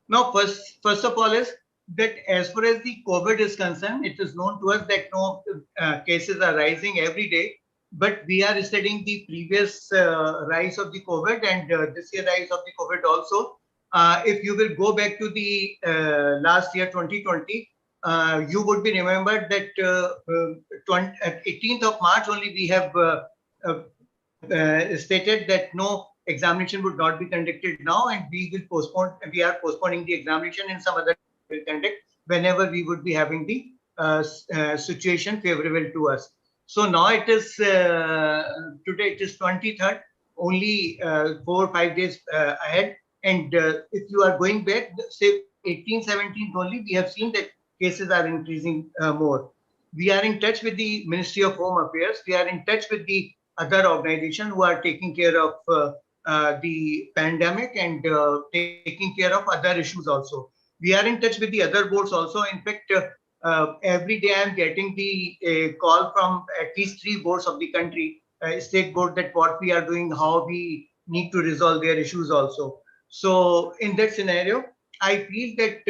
Now, first of all is that as far as the COVID is concerned, it is known to us that no cases are rising every day, but we are studying the previous rise of the COVID and this year rise of the COVID also. If you will go back to the last year 2020, you would be remembered that 18th of March only we have uh, stated that no examination would not be conducted now, and we are postponing the examination, and some other will conduct whenever we would be having the situation favorable to us. So now it is today it is 23rd, only 4 or 5 days ahead. And if you are going back, say 18, 17th only, we have seen that cases are increasing more. We are in touch with the Ministry of Home Affairs. We are in touch with the other organizations who are taking care of the pandemic and taking care of other issues also. We are in touch with the other boards also. In fact, every day I'm getting the call from at least 3 boards of the country, state board, that what we are doing, how we need to resolve their issues also. So in that scenario, I feel that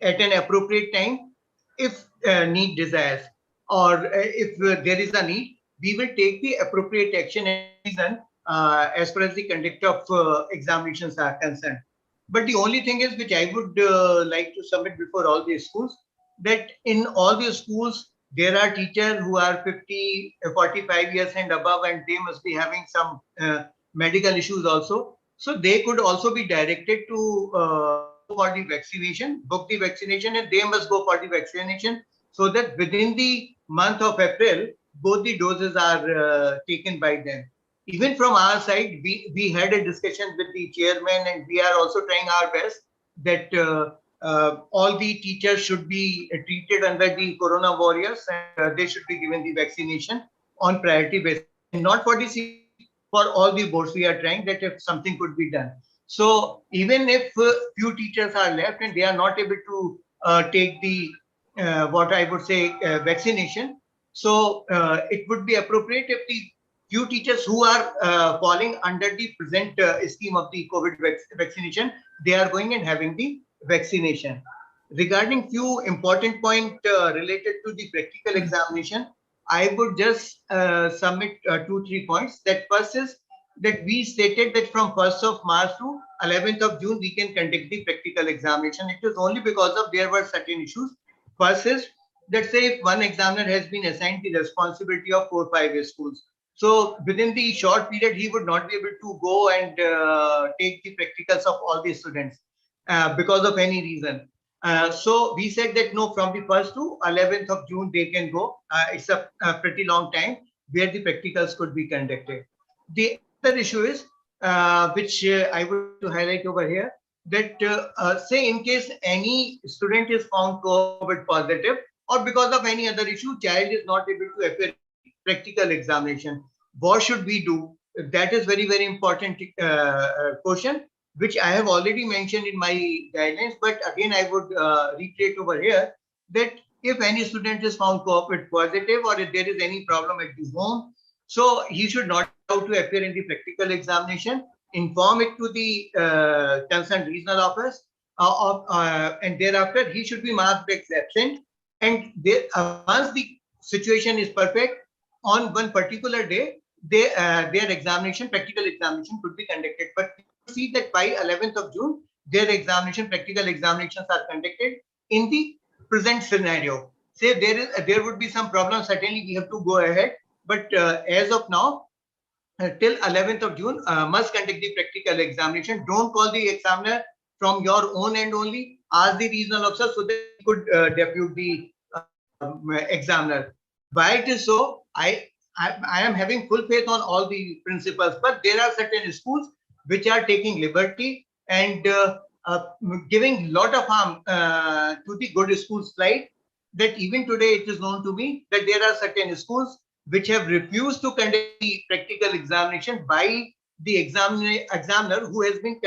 at an appropriate time, if need desires, or if there is a need, we will take the appropriate action and reason as far as the conduct of examinations are concerned. But the only thing is, which I would like to submit before all the schools, that in all the schools, there are teachers who are 50, 45 years and above, and they must be having some medical issues also. So they could also be directed to go for the vaccination, book the vaccination, and they must go for the vaccination, so that within the month of April, both the doses are taken by them. Even from our side, we had a discussion with the chairman, and we are also trying our best that all the teachers should be treated under the Corona Warriors, and they should be given the vaccination on priority basis, and not for the CBSE, for all the boards. We are trying that if something could be done. So even if few teachers are left and they are not able to take the what I would say vaccination, so it would be appropriate if the few teachers who are falling under the present scheme of the COVID vaccination, they are going and having the vaccination. Regarding few important point related to the practical examination, I would just submit 2 3 points. That first is that we stated that from 1st of March to 11th of June, we can conduct the practical examination. It was only because of there were certain issues. First is that, say, if one examiner has been assigned the responsibility of 4 5 schools, so within the short period, he would not be able to go and take the practicals of all the students because of any reason. So we said that no, from the 1st to 11th of June, they can go. It's a pretty long time where the practicals could be conducted. The other issue is, which I would like to highlight over here, that say in case any student is found COVID positive, or because of any other issue, child is not able to appear in the practical examination. What should we do? That is very, very important question, which I have already mentioned in my guidelines. But again, I would reiterate over here that if any student is found COVID positive, or if there is any problem at the home, so he should not be allowed to appear in the practical examination. Inform it to the concerned regional office, and thereafter he should be marked as absent. And there, once the situation is perfect, on one particular day, their examination, practical examination, could be conducted. But we could see that by 11th of June, their examination, practical examinations are conducted in the present scenario. Say there would be some problem, certainly we have to go ahead. But as of now, till 11th of June, must conduct the practical examination. Don't call the examiner from your own end only. Ask the regional officer so that he could depute the examiner. Why it is so? I am having full faith on all the principals, but there are certain schools which are taking liberty and giving lot of harm to the good schools, like that. Even today, it is known to me that there are certain schools which have refused to conduct the practical examination by the examiner who has been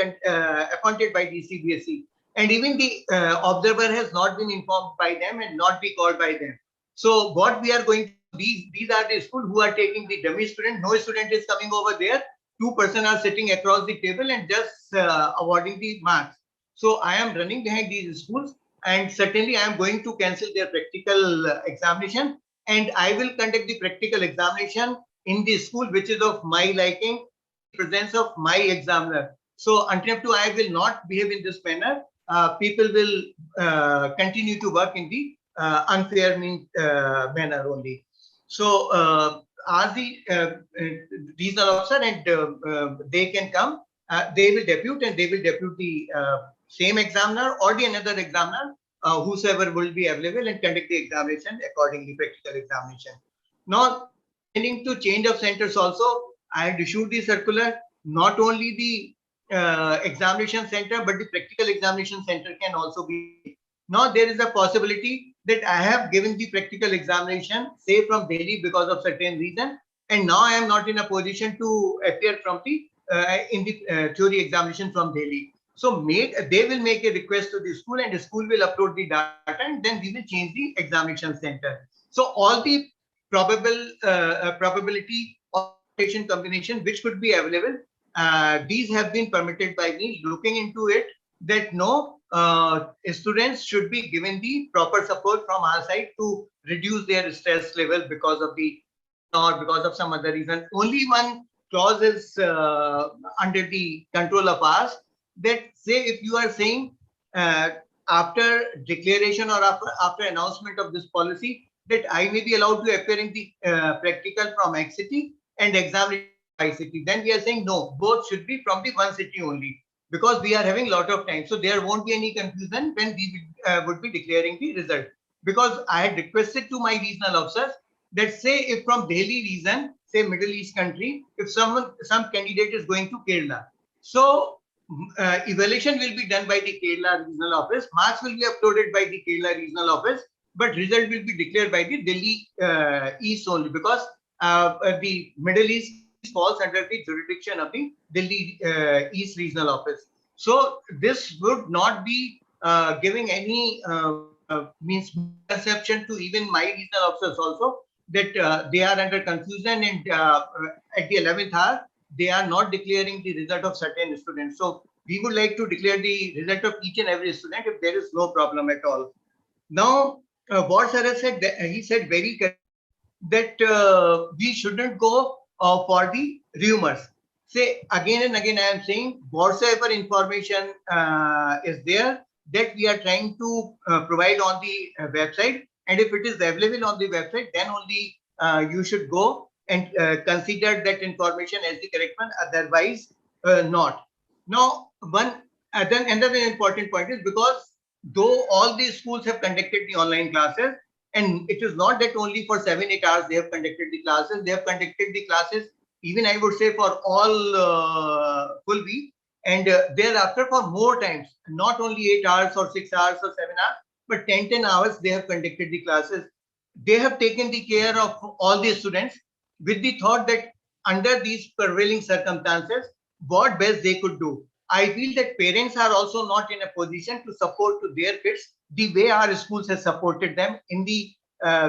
appointed by the CBSE, and even the observer has not been informed by them and not be called by them. So what we are going to, these are the schools who are taking the dummy student. No student is coming over there. 2 persons are sitting across the table and just awarding the marks. So I am running behind these schools, and certainly I am going to cancel their practical examination, and I will conduct the practical examination in the school which is of my liking, presence of my examiner. So until up to I will not behave in this manner, people will continue to work in the unfair manner only. So are the regional officer, and they can come, they will depute, and they will depute the same examiner or the another examiner, whosoever will be available, and conduct the examination accordingly, practical examination. Now, pertaining to change of centers also, I had issued the circular. Not only the examination center, but the practical examination center can also be. Now, there is a possibility that I have given the practical examination, say from Delhi because of certain reason, and now I am not in a position to appear from the in the theory examination from Delhi. So they will make a request to the school, and the school will upload the data, and then we will change the examination center. So all the probability of patient combination which could be available, these have been permitted by me looking into it, that no, students should be given the proper support from our side to reduce their stress level because of the or because of some other reason. Only one clause is under the control of us, that say if you are saying uh, after declaration or after announcement of this policy that I may be allowed to appear in the practical from X city and examination from Y city, then we are saying no, both should be from the one city only, because we are having a lot of time. So there won't be any confusion when we would be declaring the result. Because I had requested to my regional officers that say if from Delhi region, say Middle East country, if some candidate is going to Kerala, so evaluation will be done by the Kerala regional office, marks will be uploaded by the Kerala regional office, but result will be declared by the Delhi East only, because the Middle East falls under the jurisdiction of the Delhi East regional office. So this would not be giving any means perception to even my regional officers also, that they are under confusion, and at the 11th hour they are not declaring the result of certain students. So we would like to declare the result of each and every student if there is no problem at all. Now, what sir has said, he said very correct, that we shouldn't go for the rumors. Say again and again, I am saying whatsoever information is there, that we are trying to provide on the website, and if it is available on the website, then only you should go and consider that information as the correct one. Otherwise, not. Now, then another important point is, because though all these schools have conducted the online classes, and it is not that only for 7-8 hours they have conducted the classes. They have conducted the classes, even I would say, for all full week, and thereafter for more times, not only 8 hours or 6 hours or 7 hours, but 10 hours they have conducted the classes. They have taken the care of all the students with the thought that under these prevailing circumstances, what best they could do. I feel that parents are also not in a position to support to their kids the way our schools have supported them in the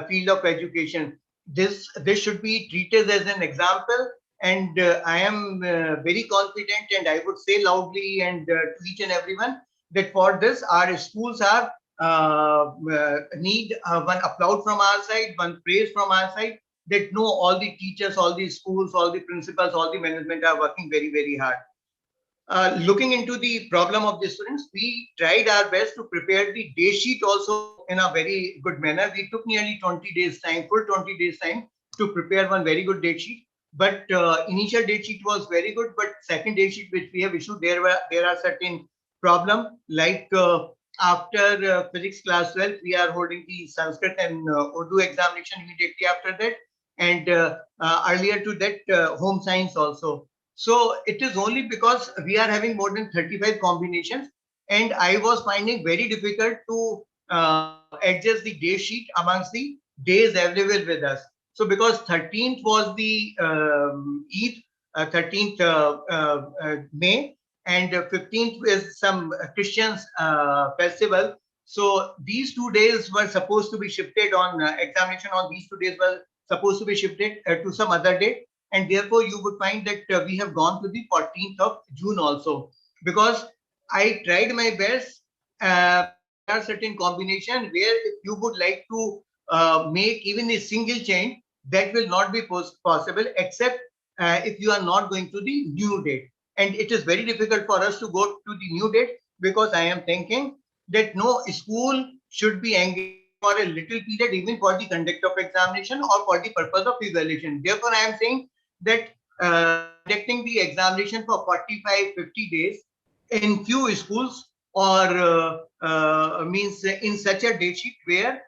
field of education. This should be treated as an example, and I am very confident, and I would say loudly and to each and everyone, that for this our schools are need one applaud from our side, one praise from our side, that no, all the teachers, all the schools, all the principals, all the management are working very, very hard. Looking into the problem of the students, we tried our best to prepare the day sheet also in a very good manner. We took nearly 20 days time, full 20 days time, to prepare one very good date sheet. But initial date sheet was very good, but second date sheet which we have issued, there are certain problem, like after physics class 12, we are holding the Sanskrit and Urdu examination immediately after that, and earlier to that home science also. So it is only because we are having more than 35 combinations, and I was finding very difficult to adjust the day sheet amongst the days available with us. So because 13th was the Eid, 13th May, and 15th is some Christians festival. So these 2 days were supposed to be shifted on examination on these 2 days were supposed to be shifted to some other date, and therefore you would find that we have gone to the 14th of June also, because I tried my best. There are certain combination where if you would like to make even a single change, that will not be possible except if you are not going to the new date. And it is very difficult for us to go to the new date because I am thinking that no school should be engaged for a little period even for the conduct of examination or for the purpose of evaluation. Therefore, I am saying that conducting the examination for 45, 50 days in few schools or means in such a day sheet where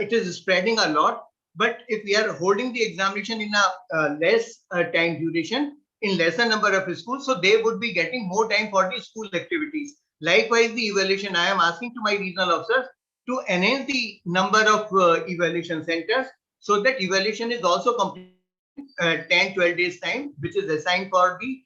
it is spreading a lot. But if we are holding the examination in a less time duration, in lesser number of schools, so they would be getting more time for the school activities. Likewise, the evaluation, I am asking to my regional officers to enhance the number of evaluation centers so that evaluation is also complete 10, 12 days time, which is assigned for the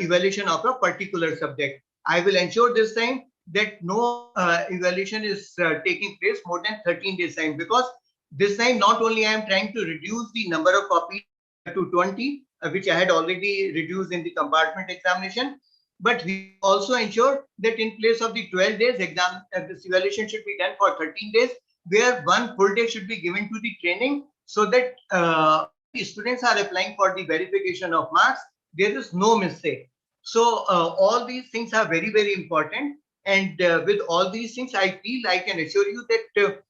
evaluation of a particular subject. I will ensure this time that no evaluation is taking place more than 13 days time, because this time not only I am trying to reduce the number of copies to 20, which I had already reduced in the compartment examination, but we also ensure that in place of the 12 days exam, this evaluation should be done for 13 days, where one full day should be given to the training so that students are applying for the verification of marks, there is no mistake. So all these things are very, very important. And with all these things, I feel I can assure you that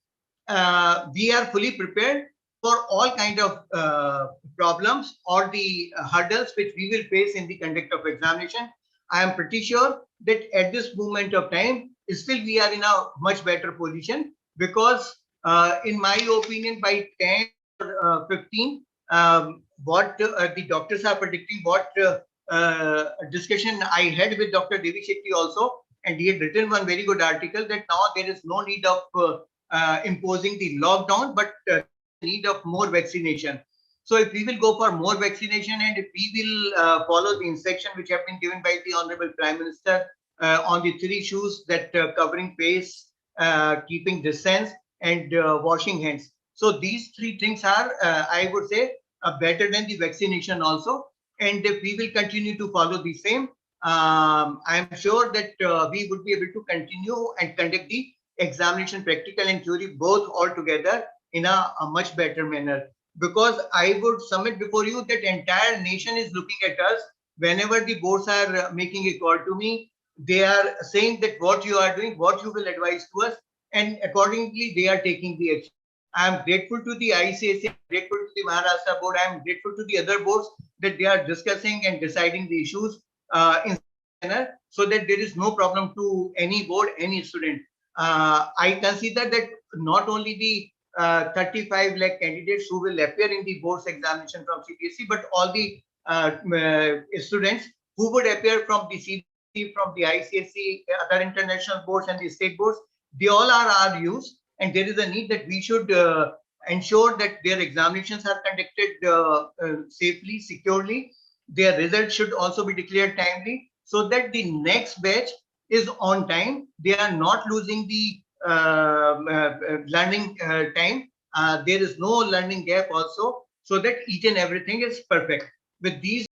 we are fully prepared for all kind of problems or the hurdles which we will face in the conduct of examination. I am pretty sure that at this moment of time, still we are in a much better position, because in my opinion, by 10 or 15, what the doctors are predicting, what discussion I had with Dr. Devi Shetty also, and he had written one very good article that now there is no need of imposing the lockdown, but need of more vaccination. So if we will go for more vaccination and if we will follow the instruction which have been given by the Honorable Prime Minister on the three issues, that covering face, keeping distance, and washing hands. So these three things are, I would say, better than the vaccination also. And if we will continue to follow the same, I'm sure that we would be able to continue and conduct the examination, practical and theory, both all together in a much better manner. Because I would submit before you that entire nation is looking at us. Whenever the boards are making a call to me, they are saying that what you are doing, what you will advise to us, and accordingly they are taking the action. I am grateful to the ICSE, grateful to the Maharashtra board, I am grateful to the other boards that they are discussing and deciding the issues in manner so that there is no problem to any board, any student. I consider that not only the 35 lakh candidates who will appear in the board's examination from CBSE, but all the students who would appear from the CBSE, from the ICSE, other international boards and the state boards, they all are RUs, and there is a need that we should ensure that their examinations are conducted safely, securely. Their results should also be declared timely, so that the next batch is on time. They are not losing the learning time. There is no learning gap also, so that each and everything is perfect. With these